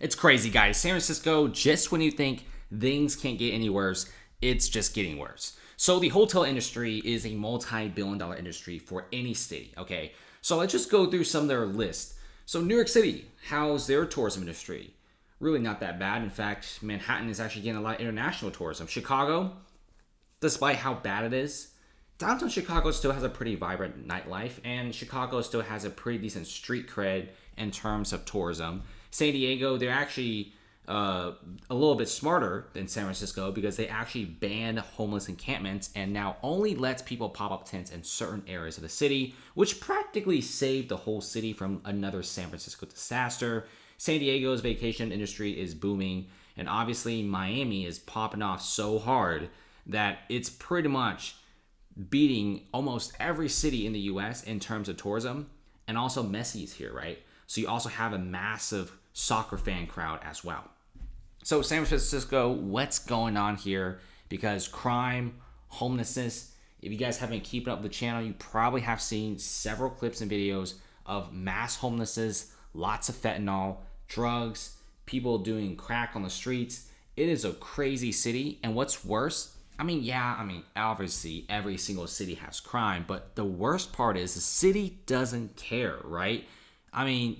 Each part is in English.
It's crazy, guys. San Francisco, just when you think things can't get any worse, it's just getting worse. So the hotel industry is a multi-billion-dollar industry for any city, okay? So let's just go through some of their list. So New York City, how's their tourism industry? Really not that bad. In fact, Manhattan is actually getting a lot of international tourism. Chicago, despite how bad it is, downtown Chicago still has a pretty vibrant nightlife, and Chicago still has a pretty decent street cred in terms of tourism. San Diego, they're actually a little bit smarter than San Francisco because they actually banned homeless encampments and now only lets people pop up tents in certain areas of the city, which practically saved the whole city from another San Francisco disaster. San Diego's vacation industry is booming, and obviously Miami is popping off so hard that it's pretty much beating almost every city in the US in terms of tourism. And also Messi's here, right? So you also have a massive soccer fan crowd as well. So San Francisco, what's going on here? Because crime, homelessness, if you guys haven't keeping up with the channel, you probably have seen several clips and videos of mass homelessness, lots of fentanyl, drugs, people doing crack on the streets. It is a crazy city. And what's worse, obviously every single city has crime, but the worst part is the city doesn't care, right?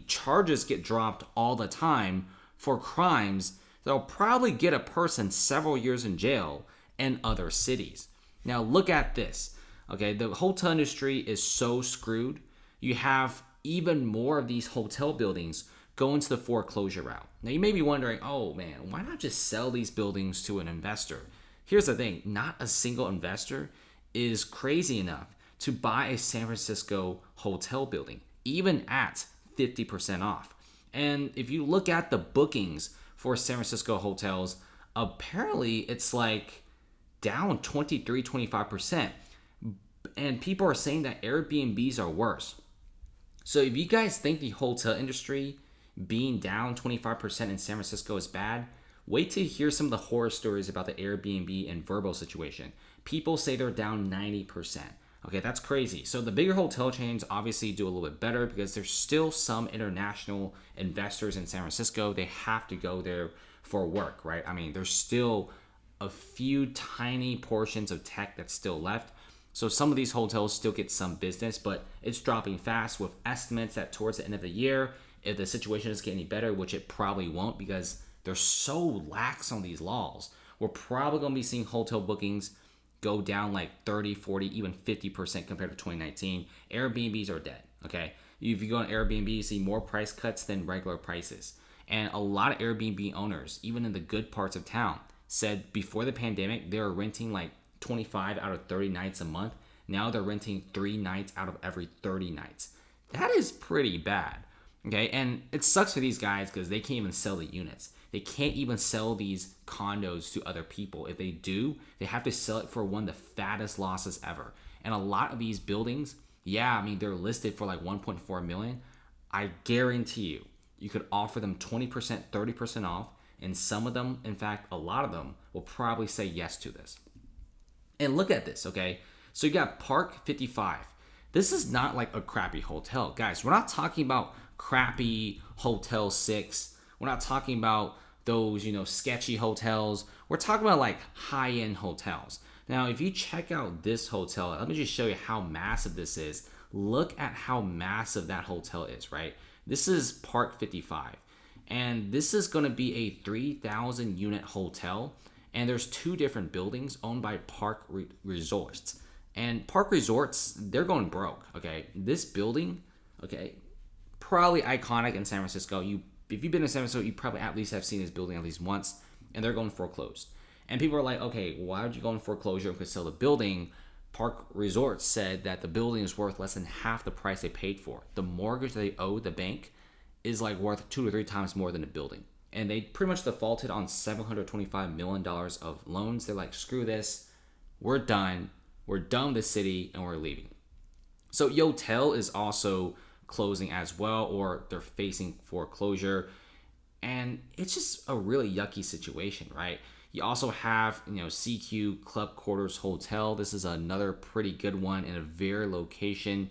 Charges get dropped all the time for crimes that'll probably get a person several years in jail in other cities. Now look at this, okay? The hotel industry is so screwed. You have even more of these hotel buildings go into the foreclosure route. Now you may be wondering, oh man, why not just sell these buildings to an investor? Here's the thing, not a single investor is crazy enough to buy a San Francisco hotel building, even at 50% off. And if you look at the bookings for San Francisco hotels, apparently it's like down 23-25%. And people are saying that Airbnbs are worse. So if you guys think the hotel industry being down 25% in San Francisco is bad, wait till you hear some of the horror stories about the Airbnb and Webull situation. People say they're down 90%. Okay, that's crazy. So the bigger hotel chains obviously do a little bit better because there's still some international investors in San Francisco. They have to go there for work, right? There's still a few tiny portions of tech that's still left. So some of these hotels still get some business, but it's dropping fast with estimates that towards the end of the year, if the situation doesn't get any better, which it probably won't because they're so lax on these laws, we're probably going to be seeing hotel bookings go down like 30, 40, even 50% compared to 2019. Airbnbs are dead, okay? If you go on Airbnb, you see more price cuts than regular prices. And a lot of Airbnb owners, even in the good parts of town, said before the pandemic, they were renting like 25 out of 30 nights a month. Now they're renting 3 nights out of every 30 nights. That is pretty bad, okay? And it sucks for these guys because they can't even sell the units. They can't even sell these condos to other people. If they do, they have to sell it for one of the fattest losses ever. And a lot of these buildings, they're listed for like 1.4 million. I guarantee you could offer them 20%, 30% off. And some of them, in fact, a lot of them will probably say yes to this. And look at this, okay? So you got Park 55. This is not like a crappy hotel. Guys, we're not talking about crappy Hotel 6. We're not talking about those, sketchy hotels. We're talking about like high-end hotels. Now, if you check out this hotel, let me just show you how massive this is. Look at how massive that hotel is, right? This is Park 55. And this is going to be a 3,000 unit hotel. And there's 2 different buildings owned by Park Resorts. And Park Resorts, they're going broke, okay? This building, okay, probably iconic in San Francisco. If you've been to San Francisco, you probably at least have seen this building at least once, and they're going foreclosed. And people are like, okay, why would you go in foreclosure and could sell the building? Park Resorts said that the building is worth less than half the price they paid for. The mortgage they owe the bank is like worth 2 to 3 times more than the building. And they pretty much defaulted on $725 million of loans. They're like, screw this. We're done. We're done with the city, and we're leaving. So Yotel is also closing as well, or they're facing foreclosure. And it's just a really yucky situation, right? You also have, CQ Club Quarters Hotel. This is another pretty good one in a very location.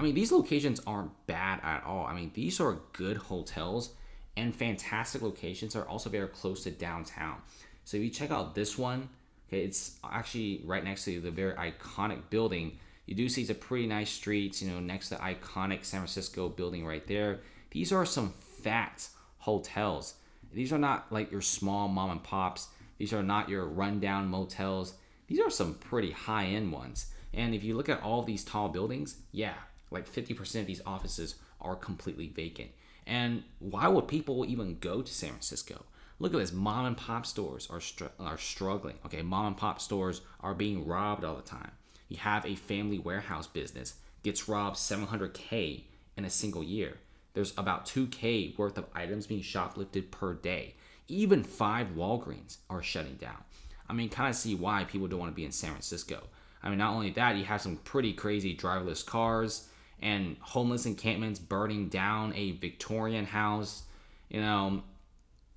These locations aren't bad at all. These are good hotels. and fantastic locations are also very close to downtown. So if you check out this one, okay, it's actually right next to the very iconic building. You do see some pretty nice streets, next to the iconic San Francisco building right there. These are some fat hotels. These are not like your small mom and pops. These are not your rundown motels. These are some pretty high end ones. And if you look at all of these tall buildings, yeah, like 50% of these offices are completely vacant. And why would people even go to San Francisco? Look at this. Mom and pop stores are struggling. Okay, mom and pop stores are being robbed all the time. You have a family warehouse business gets robbed 700K in a single year. There's about 2K worth of items being shoplifted per day. Even 5 Walgreens are shutting down. I mean, kind of see why people don't want to be in San Francisco. I mean, not only that, you have some pretty crazy driverless cars and homeless encampments burning down a Victorian house.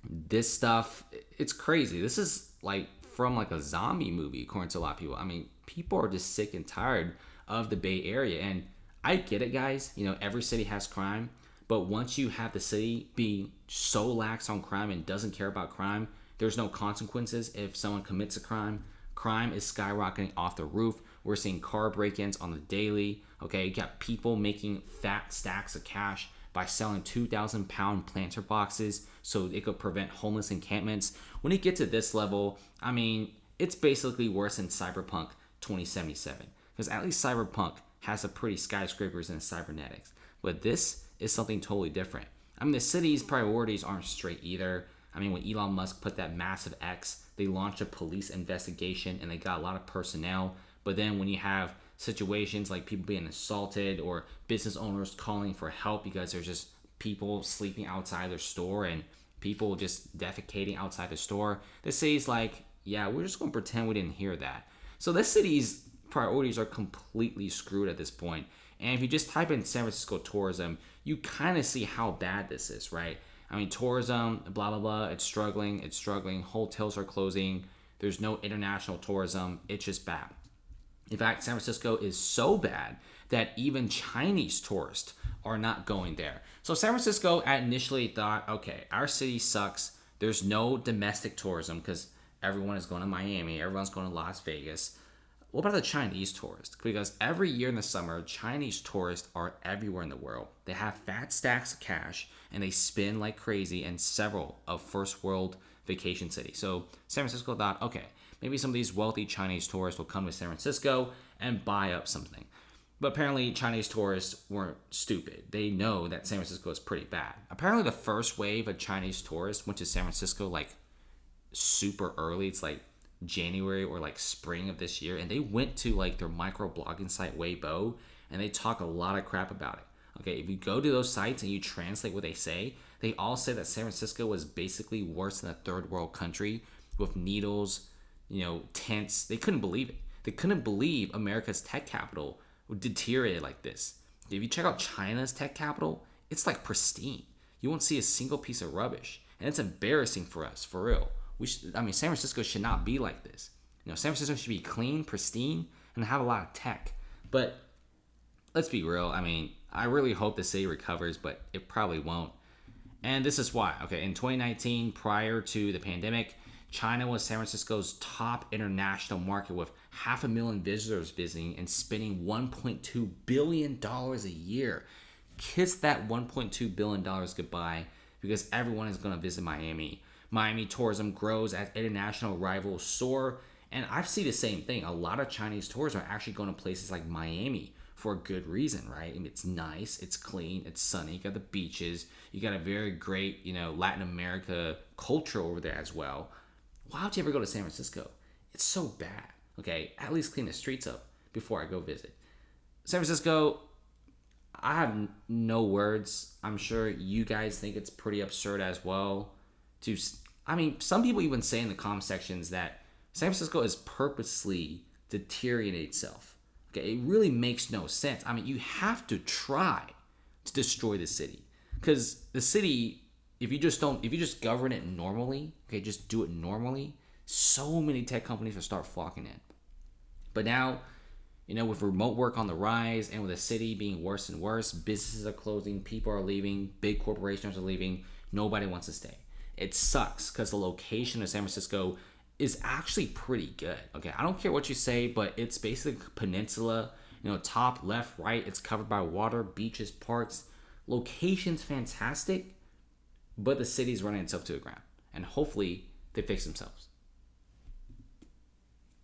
This stuff, it's crazy. This is like from like a zombie movie, according to a lot of people. I mean, people are just sick and tired of the Bay Area. And I get it, guys. Every city has crime. But once you have the city being so lax on crime and doesn't care about crime, there's no consequences if someone commits a crime. Crime is skyrocketing off the roof. We're seeing car break-ins on the daily. Okay, you got people making fat stacks of cash by selling 2,000-pound planter boxes so it could prevent homeless encampments. When you get to this level, I mean, it's basically worse than Cyberpunk 2077. Because at least Cyberpunk has some pretty skyscrapers and cybernetics. But this is something totally different. I mean, the city's priorities aren't straight either. I mean, when Elon Musk put that massive X, they launched a police investigation and they got a lot of personnel. But then when you have situations like people being assaulted or business owners calling for help because there's just people sleeping outside their store and people just defecating outside the store, the city's like, yeah, we're just going to pretend we didn't hear that. So this city's priorities are completely screwed at this point. And if you just type in San Francisco tourism, you kind of see how bad this is, right? I mean, tourism, blah, blah, blah, it's struggling. Hotels are closing. There's no international tourism. It's just bad. In fact, San Francisco is so bad that even Chinese tourists are not going there. So San Francisco initially thought, okay, our city sucks. There's no domestic tourism because everyone is going to Miami. Everyone's going to Las Vegas. What about the Chinese tourists? Because every year in the summer, Chinese tourists are everywhere in the world. They have fat stacks of cash and they spend like crazy in several of first world vacation cities. So San Francisco thought, okay, maybe some of these wealthy Chinese tourists will come to San Francisco and buy up something. But apparently Chinese tourists weren't stupid. They know that San Francisco is pretty bad. Apparently the first wave of Chinese tourists went to San Francisco like super early. It's like January or like spring of this year, and they went to like their micro blogging site Webull and they talk a lot of crap about it. Okay, if you go to those sites and you translate what they say, they all say that San Francisco was basically worse than a third world country with needles, tents. They couldn't believe it. They couldn't believe America's tech capital deteriorated like this. If you check out China's tech capital, it's like pristine. You won't see a single piece of rubbish, and it's embarrassing for us, for real. San Francisco should not be like this. San Francisco should be clean, pristine, and have a lot of tech. But let's be real. I really hope the city recovers, but it probably won't. And this is why. Okay, in 2019, prior to the pandemic, China was San Francisco's top international market with 500,000 visitors visiting and spending $1.2 billion a year. Kiss that $1.2 billion goodbye because everyone is going to visit Miami. Miami tourism grows as international rivals soar. And I see the same thing. A lot of Chinese tourists are actually going to places like Miami for a good reason, right? It's nice, it's clean, it's sunny. You got the beaches. You got a very great, Latin America culture over there as well. Why would you ever go to San Francisco? It's so bad. Okay, at least clean the streets up before I go visit. San Francisco, I have no words. I'm sure you guys think it's pretty absurd as well. Some people even say in the comment sections that San Francisco is purposely deteriorating itself. Okay, it really makes no sense. You have to try to destroy the city because the city, if you just govern it normally, okay, just do it normally, so many tech companies will start flocking in. But now, with remote work on the rise and with the city being worse and worse, businesses are closing, people are leaving, big corporations are leaving. Nobody wants to stay. It sucks because the location of San Francisco is actually pretty good. Okay, I don't care what you say, but it's basically a peninsula. Top, left, right. It's covered by water, beaches, parks. Location's fantastic, but the city's running itself to the ground. And hopefully they fix themselves.